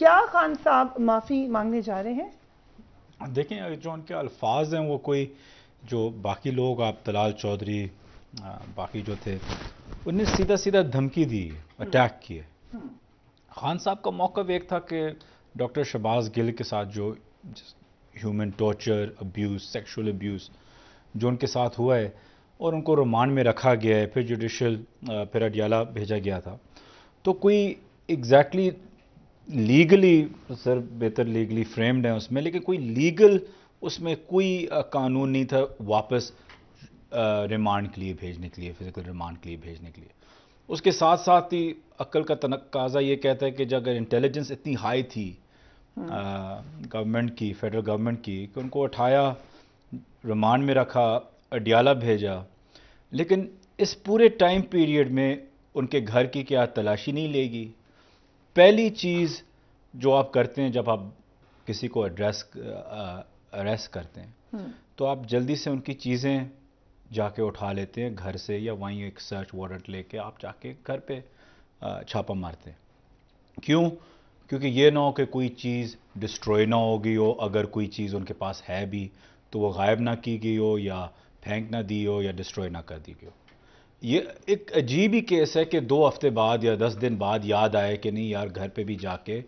کیا خان صاحب معافی مانگنے جا رہے ہیں؟ دیکھیں جو ان کے الفاظ ہیں وہ کوئی جو باقی لوگ آپ طلال چودھری باقی جو تھے انہوں نے سیدھا سیدھا دھمکی دی، اٹیک کیے. خان صاحب کا موقف ایک تھا کہ ڈاکٹر شہباز گل کے ساتھ جو human torture, abuse, sexual abuse جو ان کے ساتھ ہوا ہے اور ان کو ریمانڈ میں رکھا گیا ہے، پھر جوڈیشل پھر اڈیالہ بھیجا گیا تھا، تو کوئی ایگزیکٹلی لیگلی سر بہتر لیگلی فریمڈ ہیں اس میں، لیکن کوئی لیگل اس میں کوئی قانون نہیں تھا واپس ریمانڈ کے لیے بھیجنے کے لیے، فزیکل ریمانڈ کے لیے بھیجنے کے لیے. اس کے ساتھ ساتھ ہی عقل کا تقاضا یہ کہتا ہے کہ جب اگر انٹیلیجنس اتنی ہائی تھی گورنمنٹ کی، فیڈرل گورنمنٹ کی، کہ ان کو اٹھایا، ریمانڈ میں رکھا، اڈیالہ بھیجا، لیکن اس پورے ٹائم پیریڈ میں ان کے گھر کی کیا تلاشی نہیں لے گی؟ پہلی چیز جو آپ کرتے ہیں جب آپ کسی کو اریسٹ کرتے ہیں تو آپ جلدی سے ان کی چیزیں جا کے اٹھا لیتے ہیں گھر سے، یا وہیں ایک سرچ وارنٹ لے کے آپ جا کے گھر پہ چھاپا مارتے ہیں. کیوں؟ کیونکہ یہ نہ ہو کہ کوئی چیز ڈسٹروئے نہ ہو گئی ہو، اگر کوئی چیز ان کے پاس ہے بھی تو وہ غائب نہ کی گئی ہو، یا پھینک نہ دی ہو، یا ڈسٹروئے نہ کر دی گئی ہو. یہ ایک عجیب ہی کیس ہے کہ 2 ہفتے بعد یا 10 دن بعد یاد آئے کہ نہیں یار گھر پہ بھی جا کے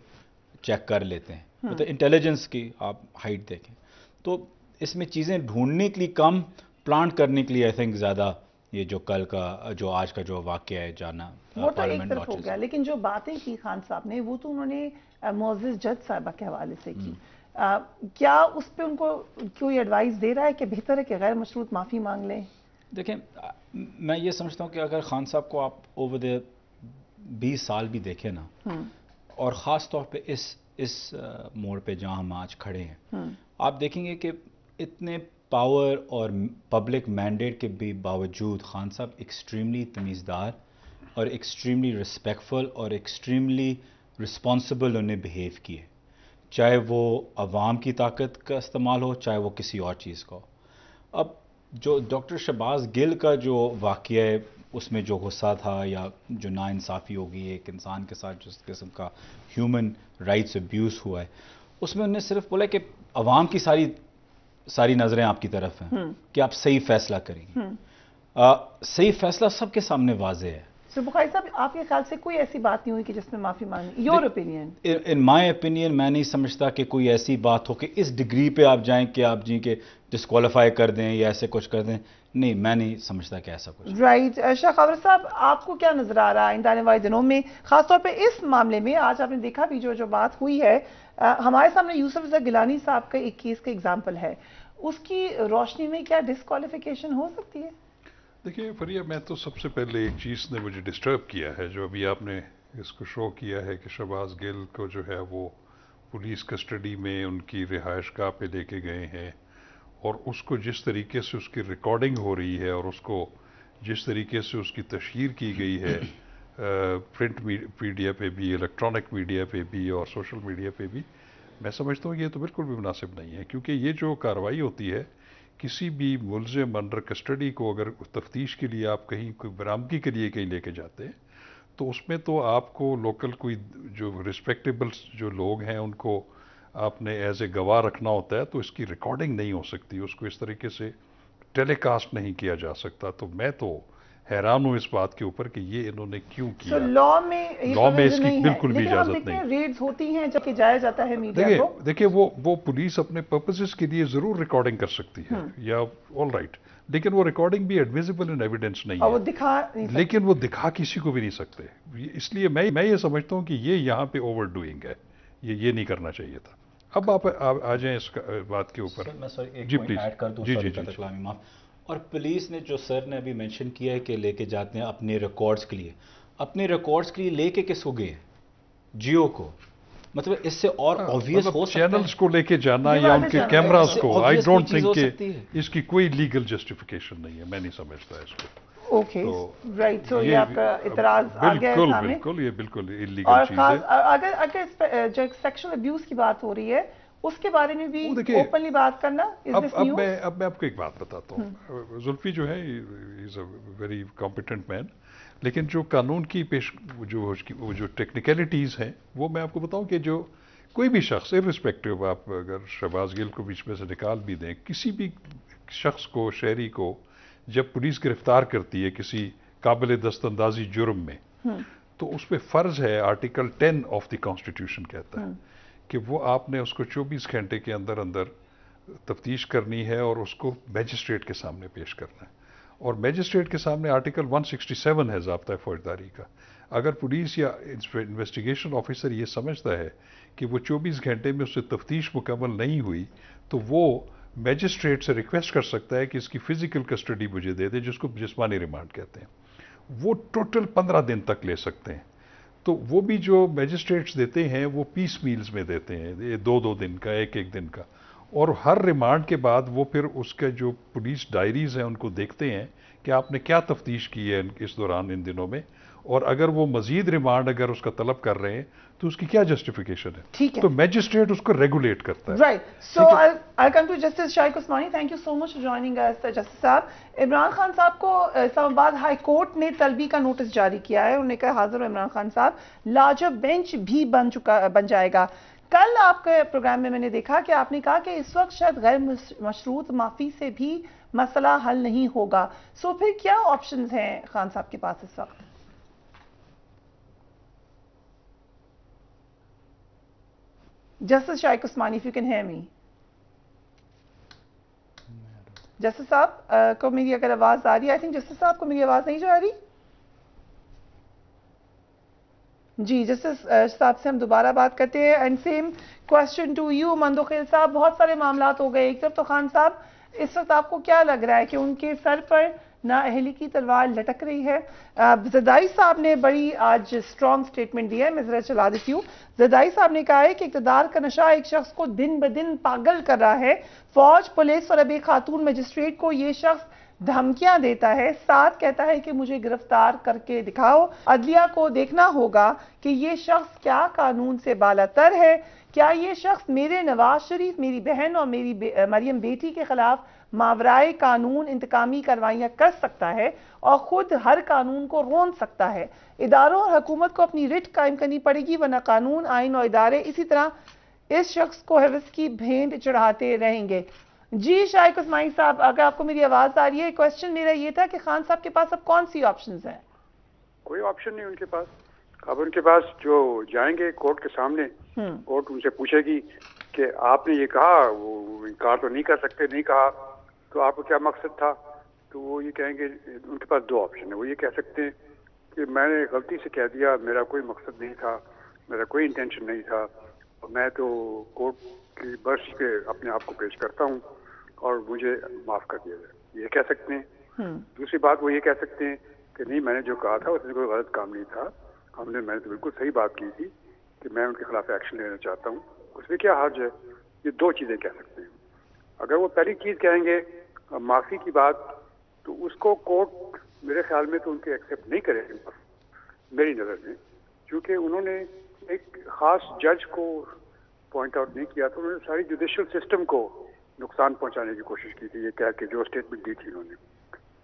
چیک کر لیتے ہیں. مطلب انٹیلیجنس کی آپ ہائٹ دیکھیں تو اس میں چیزیں ڈھونڈنے کے لیے کم، پلانٹ کرنے کے لیے آئی تھنک زیادہ. یہ جو کل کا جو آج کا جو واقعہ ہے جانا وہ تو ایک طرف ہو گیا، لیکن جو باتیں کی خان صاحب نے وہ تو انہوں نے معزز جج صاحبہ کے حوالے سے کی. کیا اس پہ ان کو کوئی ایڈوائز دے رہا ہے کہ بہتر ہے کہ غیر مشروط معافی مانگ لیں؟ دیکھیں میں یہ سمجھتا ہوں کہ اگر خان صاحب کو آپ اوور دے 20 سال بھی دیکھیں نا، اور خاص طور پہ اس موڑ پہ جہاں ہم آج کھڑے ہیں، آپ دیکھیں گے کہ اتنے پاور اور پبلک مینڈیٹ کے بھی باوجود خان صاحب ایکسٹریملی تمیزدار اور ایکسٹریملی رسپیکٹفل اور ایکسٹریملی رسپانسبل انہیں بہیو کیے، چاہے وہ عوام کی طاقت کا استعمال ہو، چاہے وہ کسی اور چیز کا ہو. اب جو ڈاکٹر شہباز گل کا جو واقعہ ہے اس میں جو غصہ تھا یا جو ناانصافی ہوگی ایک انسان کے ساتھ جس قسم کا ہیومن رائٹس ابیوز ہوا ہے، اس میں انہوں نے صرف بولا کہ عوام کی ساری نظریں آپ کی طرف ہیں کہ آپ صحیح فیصلہ کریں گے. صحیح فیصلہ سب کے سامنے واضح ہے. بخاری صاحب آپ کے خیال سے کوئی ایسی بات نہیں ہوئی کہ جس میں معافی مانگنی؟ Your opinion? In my opinion میں نہیں سمجھتا کہ کوئی ایسی بات ہو کہ اس ڈگری پہ آپ جائیں کہ آپ جی کے ڈسکوالیفائی کر دیں یا ایسے کچھ کر دیں. نہیں، میں نہیں سمجھتا کہ ایسا کچھ. رائٹ. شاہ خاور صاحب آپ کو کیا نظر آ رہا ہے آئندہ آنے والے دنوں میں، خاص طور پہ اس معاملے میں؟ آج آپ نے دیکھا بھی جو بات ہوئی ہے، ہمارے سامنے یوسف رضا گیلانی صاحب کا ایک کیس کا ایگزامپل ہے، اس کی روشنی میں کیا ڈسکوالیفیکیشن ہو سکتی ہے؟ دیکھیے فریہ، میں تو سب سے پہلے ایک چیز نے مجھے ڈسٹرب کیا ہے جو ابھی آپ نے اس کو شو کیا ہے کہ شہباز گل کو جو ہے وہ پولیس کسٹڈی میں ان کی رہائش گاہ پہ لے کے گئے ہیں، اور اس کو جس طریقے سے اس کی ریکارڈنگ ہو رہی ہے اور اس کو جس طریقے سے اس کی تشہیر کی گئی ہے پرنٹ میڈیا پہ بھی، الیکٹرانک میڈیا پہ بھی اور سوشل میڈیا پہ بھی، میں سمجھتا ہوں یہ تو بالکل بھی مناسب نہیں ہے. کیونکہ یہ جو کارروائی ہوتی ہے، کسی بھی ملزم انڈر کسٹڈی کو اگر تفتیش کے لیے آپ کہیں کوئی برآمدگی کے لیے کہیں لے کے جاتے ہیں تو اس میں تو آپ کو لوکل کوئی جو ریسپیکٹیبل جو لوگ ہیں ان کو آپ نے ایز اے گواہ رکھنا ہوتا ہے، تو اس کی ریکارڈنگ نہیں ہو سکتی، اس کو اس طریقے سے ٹیلی کاسٹ نہیں کیا جا سکتا. تو میں تو حیران ہوں اس بات کے اوپر کہ یہ انہوں نے کیوں کیا. لاء میں اس کی بالکل بھی اجازت نہیں. ریڈز ہوتی ہیں جب کہ جایا جاتا ہے میڈیا کو. دیکھیں وہ پولیس اپنے پرپسز کے لیے ضرور ریکارڈنگ کر سکتی ہے، یا آل رائٹ، لیکن وہ ریکارڈنگ بھی ایڈمیسیبل ان ایویڈنس نہیں ہے، لیکن وہ دکھا کسی کو بھی نہیں سکتے. اس لیے میں یہ سمجھتا ہوں کہ یہ یہاں پہ اوور ڈوئنگ ہے، یہ نہیں کرنا چاہیے تھا. اب آپ آ جائیں اس بات کے اوپر. جی پلیز ایڈ کر دوں. جی. اور پولیس نے جو سر نے ابھی مینشن کیا ہے کہ لے کے جاتے ہیں اپنے ریکارڈز کے لیے، اپنے ریکارڈز کے لیے لے کے کس کو گئے؟ جیو کو. مطلب اس سے اور obvious ہو سکتا ہے چینلز کو لے کے جانا یا ان کے کیمراز کو. آئی ڈونٹ تھنک کہ اس کی کوئی لیگل جسٹیفیکیشن نہیں ہے، میں نہیں سمجھتا اس کو. Okay right. سو یہ آپ کا اعتراض آ گیا ہے سامنے. بالکل یہ بالکل انلیگل چیز ہے. اگر جو سیکشل ابیوز کی بات ہو رہی ہے اس کے بارے میں بھی اوپنلی بات کرنا. اب میں آپ کو ایک بات بتاتا ہوں. زلفی جو ہے از اے ویری کمپیٹنٹ مین، لیکن جو قانون کی وہ جو ٹیکنیکلٹیز ہیں وہ میں آپ کو بتاؤں کہ جو کوئی بھی شخص ارسپیکٹو آپ اگر شہباز گل کو بیچ میں سے نکال بھی دیں، کسی بھی شخص کو، شہری کو جب پولیس گرفتار کرتی ہے کسی قابل دست اندازی جرم میں، تو اس پہ فرض ہے، آرٹیکل 10 آف دی کانسٹیٹیوشن کہتا ہے کہ وہ آپ نے اس کو 24 گھنٹے کے اندر اندر تفتیش کرنی ہے اور اس کو میجسٹریٹ کے سامنے پیش کرنا ہے. اور میجسٹریٹ کے سامنے آرٹیکل 167 ہے ضابطۂ فوجداری کا. اگر پولیس یا انویسٹیگیشن آفیسر یہ سمجھتا ہے کہ وہ 24 گھنٹے میں اس سے تفتیش مکمل نہیں ہوئی، تو وہ میجسٹریٹ سے ریکویسٹ کر سکتا ہے کہ اس کی فزیکل کسٹڈی مجھے دے دے، جس کو جسمانی ریمانڈ کہتے ہیں. وہ ٹوٹل 15 دن تک لے سکتے ہیں. تو وہ بھی جو میجسٹریٹس دیتے ہیں وہ پیس میلز میں دیتے ہیں، 2 دن کا، 1 دن کا. اور ہر ریمانڈ کے بعد وہ پھر اس کے جو پولیس ڈائریز ہیں ان کو دیکھتے ہیں کہ آپ نے کیا تفتیش کی ہے اس دوران، ان دنوں میں، اور اگر وہ مزید ریمانڈ اگر اس کا طلب کر رہے ہیں تو اس کی کیا جسٹیفیکیشن ہے. ٹھیک ہے، تو میجسٹریٹ اس کو ریگولیٹ کرتا ہے. Right. So I'll come to Justice Shaiq Usmani. Thank you so much for joining us, justice صاحب. عمران خان صاحب کو اسلام آباد ہائی کورٹ نے طلبی کا نوٹس جاری کیا ہے. انہوں نے کہا حاضر ہو عمران خان صاحب، لارجر بینچ بھی بن جائے گا. کل آپ کے پروگرام میں نے دیکھا کہ آپ نے کہا کہ اس وقت شاید غیر مشروط معافی سے بھی مسئلہ حل نہیں ہوگا. سو پھر کیا آپشنز ہیں خان صاحب کے پاس اس وقت؟ Justice Shaiq Usmani, if you can hear me. Justice صاحب کو میری اگر آواز آ رہی ہے، آئی تھنک جسٹس صاحب کو میری آواز نہیں جا رہی. جی جسٹس صاحب سے ہم دوبارہ بات کرتے ہیں. And same question to you Mandokhel صاحب. بہت سارے معاملات ہو گئے. ایک طرف تو خان صاحب اس وقت آپ کو کیا لگ رہا ہے کہ ان کے سر پر نااہلی کی تلوار لٹک رہی ہے؟ زرداری صاحب نے بڑی آج اسٹرانگ سٹیٹمنٹ دیا ہے، میں ذرا چلا دیتی ہوں. زرداری صاحب نے کہا ہے کہ اقتدار کا نشہ ایک شخص کو دن بدن پاگل کر رہا ہے. فوج، پولیس اور اب ایک خاتون مجسٹریٹ کو یہ شخص دھمکیاں دیتا ہے، ساتھ کہتا ہے کہ مجھے گرفتار کر کے دکھاؤ. عدلیہ کو دیکھنا ہوگا کہ یہ شخص کیا قانون سے بالاتر ہے. کیا یہ شخص میرے نواز شریف، میری بہن اور میری مریم بیٹی کے خلاف ماورائے قانون انتقامی کارروائیاں کر سکتا ہے اور خود ہر قانون کو رون سکتا ہے؟ اداروں اور حکومت کو اپنی رٹ قائم کرنی پڑے گی، ورنہ قانون، آئین اور ادارے اسی طرح اس شخص کو حفظ کی بھینٹ چڑھاتے رہیں گے. جی شائق عثمانی صاحب، اگر آپ کو میری آواز آ رہی ہے، کوشچن میرا یہ تھا کہ خان صاحب کے پاس اب کون سی آپشنز ہیں؟ کوئی آپشن نہیں ان کے پاس. اب ان کے پاس جو جائیں گے کورٹ کے سامنے، کورٹ ان سے پوچھے گی کہ آپ نے یہ کہا، وہ انکار تو نہیں کر سکتے، نہیں کہا تو آپ کو کیا مقصد تھا؟ تو وہ یہ کہیں گے، ان کے پاس 2 آپشن ہیں. وہ یہ کہہ سکتے ہیں کہ میں نے غلطی سے کہہ دیا، میرا کوئی مقصد نہیں تھا، میرا کوئی انٹینشن نہیں تھا، میں تو کورٹ کی برش پہ اپنے آپ کو پیش کرتا ہوں اور مجھے معاف کر دیا جائے، یہ کہہ سکتے ہیں. دوسری بات وہ یہ کہہ سکتے ہیں کہ نہیں، میں نے جو کہا تھا اس میں کوئی غلط کام نہیں تھا، میں نے تو بالکل صحیح بات کی تھی کہ میں ان کے خلاف ایکشن لینا چاہتا ہوں، اس میں کیا حرج ہے. یہ 2 چیزیں کہہ سکتے ہیں. اگر وہ پہلی چیز کہیں گے معافی کی بات، تو اس کو کورٹ میرے خیال میں تو ان کے ایکسیپٹ نہیں کرے گی میری نظر میں، کیونکہ انہوں نے ایک خاص جج کو پوائنٹ آؤٹ نہیں کیا، تو انہوں نے ساری جوڈیشل سسٹم کو نقصان پہنچانے کی کوشش کی تھی، یہ کہہ کے جو اسٹیٹمنٹ دی تھی انہوں نے.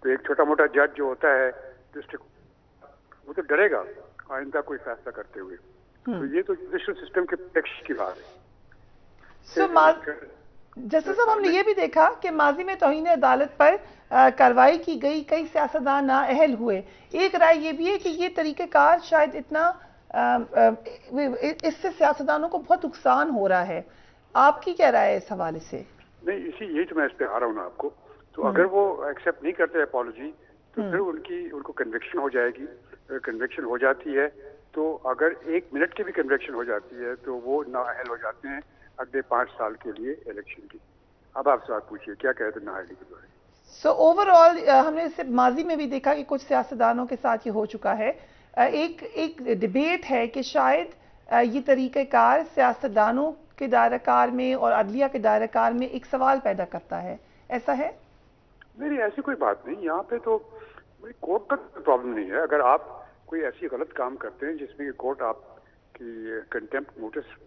تو ایک چھوٹا موٹا جج جو ہوتا ہے ڈسٹرکٹ، وہ تو ڈرے گا آئندہ کوئی فیصلہ کرتے ہوئے. تو یہ تو جوڈیشل سسٹم کے پروٹیکشن کی بات ہے. جسٹس صاحب، ہم نے یہ بھی دیکھا کہ ماضی میں توہین عدالت پر کارروائی کی گئی، کئی سیاستدان نااہل ہوئے. ایک رائے یہ بھی ہے کہ یہ طریقہ کار شاید اتنا اس سے سیاستدانوں کو بہت نقصان ہو رہا ہے. آپ کی کیا رائے ہے اس حوالے سے؟ نہیں، یہی تو میں اس پہ آ رہا ہوں نا آپ کو. تو اگر وہ ایکسیپٹ نہیں کرتے اپالوجی، تو پھر ان کو کنوکشن ہو جائے گی. اگر کنوکشن ہو جاتی ہے تو اگر 1 منٹ کی بھی کنوکشن ہو جاتی ہے تو وہ نااہل ہو جاتے ہیں اگلے 5 سال کے لیے الیکشن کی. اب آپ سوال پوچھیے کیا کہتے ہیں نااہلی کے بارے میں. سو اوور آل ہم نے اسے ماضی میں بھی دیکھا کہ کچھ سیاستدانوں کے ساتھ یہ ہو چکا ہے. ایک ڈیبیٹ ہے کہ شاید یہ طریقہ کار سیاستدانوں کے دائرہ کار میں اور عدلیہ کے دائرہ کار میں ایک سوال پیدا کرتا ہے. ایسا ہے؟ نہیں، ایسی کوئی بات نہیں. یہاں پہ تو کورٹ کا پرابلم نہیں ہے. اگر آپ کوئی ایسی غلط کام کرتے ہیں جس میں کہ کورٹ آپ کی کنٹیمپٹ نوٹس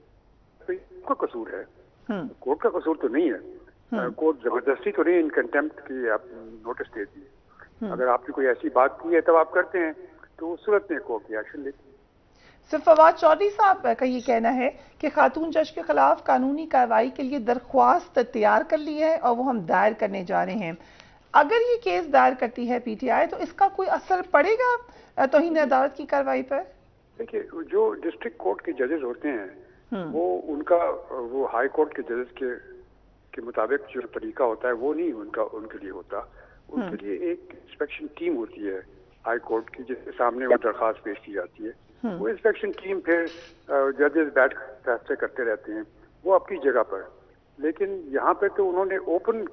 کا قصور ہے، کورٹ کا قصور تو نہیں ہے. کورٹ زبردستی تو نہیں ان کنٹیمپٹ کی آپ نوٹس دیتی ہے. اگر آپ نے کوئی ایسی بات کی ہے تب آپ کرتے ہیں. تو اس صورت میں کورٹ کی ایکشن لیتی ہے۔ صرف فواد چودھری صاحب کا یہ کہنا ہے کہ خاتون جج کے خلاف قانونی کارروائی کے لیے درخواست تیار کر لی ہے اور وہ ہم دائر کرنے جا رہے ہیں۔ اگر یہ کیس دائر کرتی ہے پی ٹی آئی تو اس کا کوئی اثر پڑے گا توہین عدالت کی کارروائی پر؟ دیکھیے جو ڈسٹرکٹ کورٹ کے ججز ہوتے ہیں وہ ان کا وہ ہائی کورٹ کے ججز کے مطابق جو طریقہ ہوتا ہے وہ نہیں ان کے لیے ہوتا۔ ان کے لیے ایک انسپیکشن ٹیم ہوتی ہے ہائی کورٹ کی جس کے سامنے وہ درخواست پیش کی جاتی ہے۔ وہ انسپیکشن ٹیم پھر ججز بیٹھ کر فیصلے کرتے رہتے ہیں وہ اپنی جگہ پر، لیکن یہاں پہ تو انہوں نے اوپن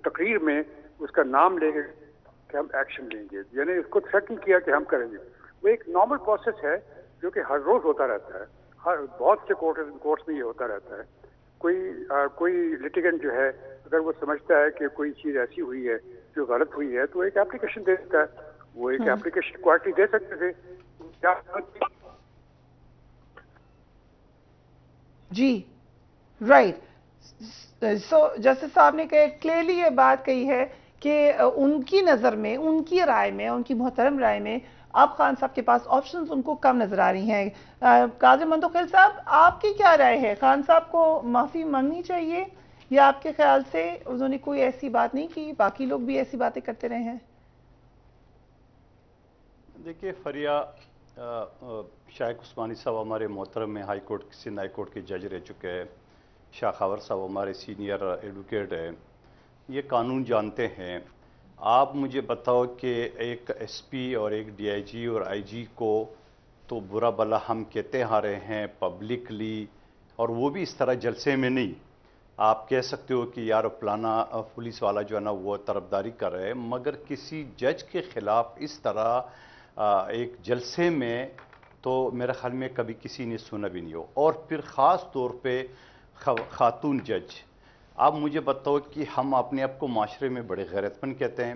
تقریر میں اس کا نام لے کے کہ ہم ایکشن لیں گے، یعنی اس کو تھریٹن کیا کہ ہم کریں گے۔ وہ ایک نارمل پروسیس ہے جو کہ ہر روز ہوتا رہتا ہے، بہت سے کورٹس میں یہ ہوتا رہتا ہے۔ کوئی لٹیگنٹ جو ہے اگر وہ سمجھتا ہے کہ کوئی چیز ایسی ہوئی ہے جو غلط ہوئی ہے تو ایک اپلیکیشن دے دیتا ہے، وہ ایک اپلیکیشن کوارٹرلی دے سکتے تھے۔ جی رائٹ، سو جسٹس صاحب نے کلیئرلی یہ بات کہی ہے کہ ان کی نظر میں، ان کی رائے میں، ان کی محترم رائے میں اب خان صاحب کے پاس آپشنز ان کو کم نظر آ رہی ہیں۔ قاضی منتقل صاحب آپ کی کیا رائے ہے؟ خان صاحب کو معافی مانگنی چاہیے یا آپ کے خیال سے انہوں نے کوئی ایسی بات نہیں کی، باقی لوگ بھی ایسی باتیں کرتے رہے ہیں؟ دیکھیے فریہ شائق عثمانی صاحب ہمارے محترم میں high court Sindh high court کے جج رہ چکے ہیں، شاہ خاور صاحب ہمارے سینئر ایڈوکیٹ ہیں، یہ قانون جانتے ہیں۔ آپ مجھے بتاؤ کہ ایک ایس پی اور ایک ڈی آئی جی اور آئی جی کو تو برا بلا ہم کہتے آ رہے ہیں پبلکلی، اور وہ بھی اس طرح جلسے میں نہیں۔ آپ کہہ سکتے ہو کہ یار فلانا پولیس والا جو ہے نا وہ طرفداری کر رہے ہیں، مگر کسی جج کے خلاف اس طرح ایک جلسے میں تو میرے خیال میں کبھی کسی نے سنا بھی نہیں ہو، اور پھر خاص طور پہ خاتون جج۔ آپ مجھے بتاؤ کہ ہم اپنے آپ کو معاشرے میں بڑے غیرت مند کہتے ہیں،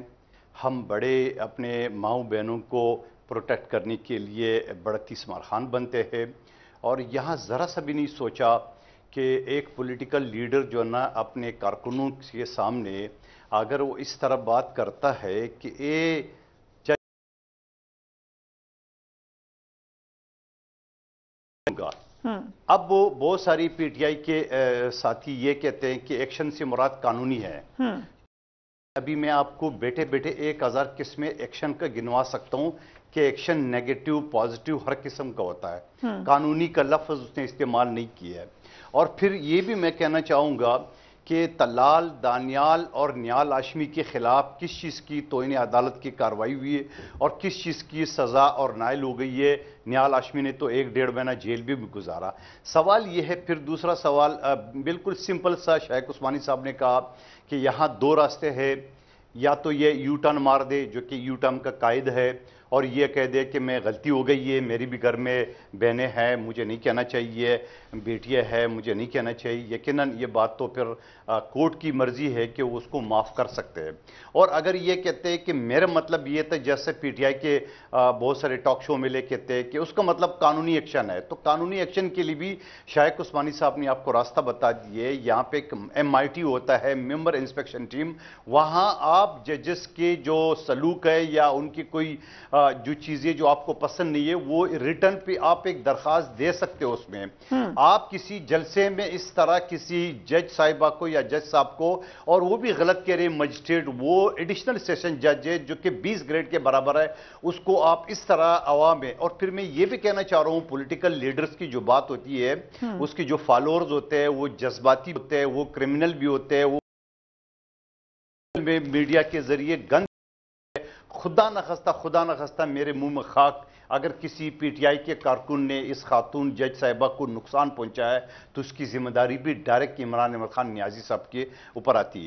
ہم بڑے اپنے ماؤں بہنوں کو پروٹیکٹ کرنے کے لیے بڑا تیسمار خان بنتے ہیں، اور یہاں ذرا سا بھی نہیں سوچا کہ ایک پولیٹیکل لیڈر جو ہے نا اپنے کارکنوں کے سامنے اگر وہ اس طرح بات کرتا ہے کہ اب وہ بہت ساری پی ٹی آئی کے ساتھی یہ کہتے ہیں کہ ایکشن سے مراد قانونی ہے۔ ابھی میں آپ کو بیٹھے بیٹھے 1000 قسمیں ایکشن کا گنوا سکتا ہوں کہ ایکشن نیگیٹو پازیٹو ہر قسم کا ہوتا ہے، قانونی کا لفظ اس نے استعمال نہیں کیا ہے۔ اور پھر یہ بھی میں کہنا چاہوں گا کہ طلال، دانیال اور نیال ہاشمی کے خلاف کس چیز کی توہین عدالت کی کارروائی ہوئی ہے اور کس چیز کی سزا اور نائل ہو گئی ہے۔ نیال ہاشمی نے تو 1.5 مہینہ جیل بھی گزارا۔ سوال یہ ہے، پھر دوسرا سوال بالکل سمپل سا شائق عثمانی صاحب نے کہا کہ یہاں 2 راستے ہیں، یا تو یہ یو ٹرن مار دے جو کہ یو ٹرن کا قائد ہے اور یہ کہہ دے کہ میں غلطی ہو گئی ہے، میری بھی گھر میں بہنیں ہیں، مجھے نہیں کہنا چاہیے، بیٹیاں ہیں، مجھے نہیں کہنا چاہیے۔ یقیناً یہ بات تو پھر کورٹ کی مرضی ہے کہ وہ اس کو معاف کر سکتے ہیں۔ اور اگر یہ کہتے ہیں کہ میرا مطلب یہ تھا، جیسے پی ٹی آئی کے بہت سارے ٹاک شو میں لے کہتے ہیں کہ اس کا مطلب قانونی ایکشن ہے، تو قانونی ایکشن کے لیے بھی شائق عثمانی صاحب نے آپ کو راستہ بتا دیے۔ یہاں پہ ایک MIT ہوتا ہے، ممبر انسپیکشن ٹیم، وہاں آپ ججز کے جو سلوک ہے یا ان کی کوئی جو چیزیں جو آپ کو پسند نہیں ہے وہ ریٹرن پہ آپ ایک درخواست دے سکتے ہو۔ اس میں آپ کسی جلسے میں اس طرح کسی جج صاحبہ کو یا جج صاحب کو، اور وہ بھی غلط کہہ رہے مجسٹریٹ، وہ ایڈیشنل سیشن جج ہے جو کہ 20 گریڈ کے برابر ہے، اس کو آپ اس طرح عوام میں۔ اور پھر میں یہ بھی کہنا چاہ رہا ہوں، پولیٹیکل لیڈرز کی جو بات ہوتی ہے اس کی جو فالوورز ہوتے ہیں وہ جذباتی ہوتے ہیں، وہ کرمنل بھی ہوتے ہیں، وہ میڈیا کے ذریعے گند، خدا نخواستہ میرے منہ میں خاک اگر کسی پی ٹی آئی کے کارکن نے اس خاتون جج صاحبہ کو نقصان پہنچایا ہے تو اس کی ذمہ داری بھی ڈائریکٹ عمران احمد خان نیازی صاحب کے اوپر آتی ہے۔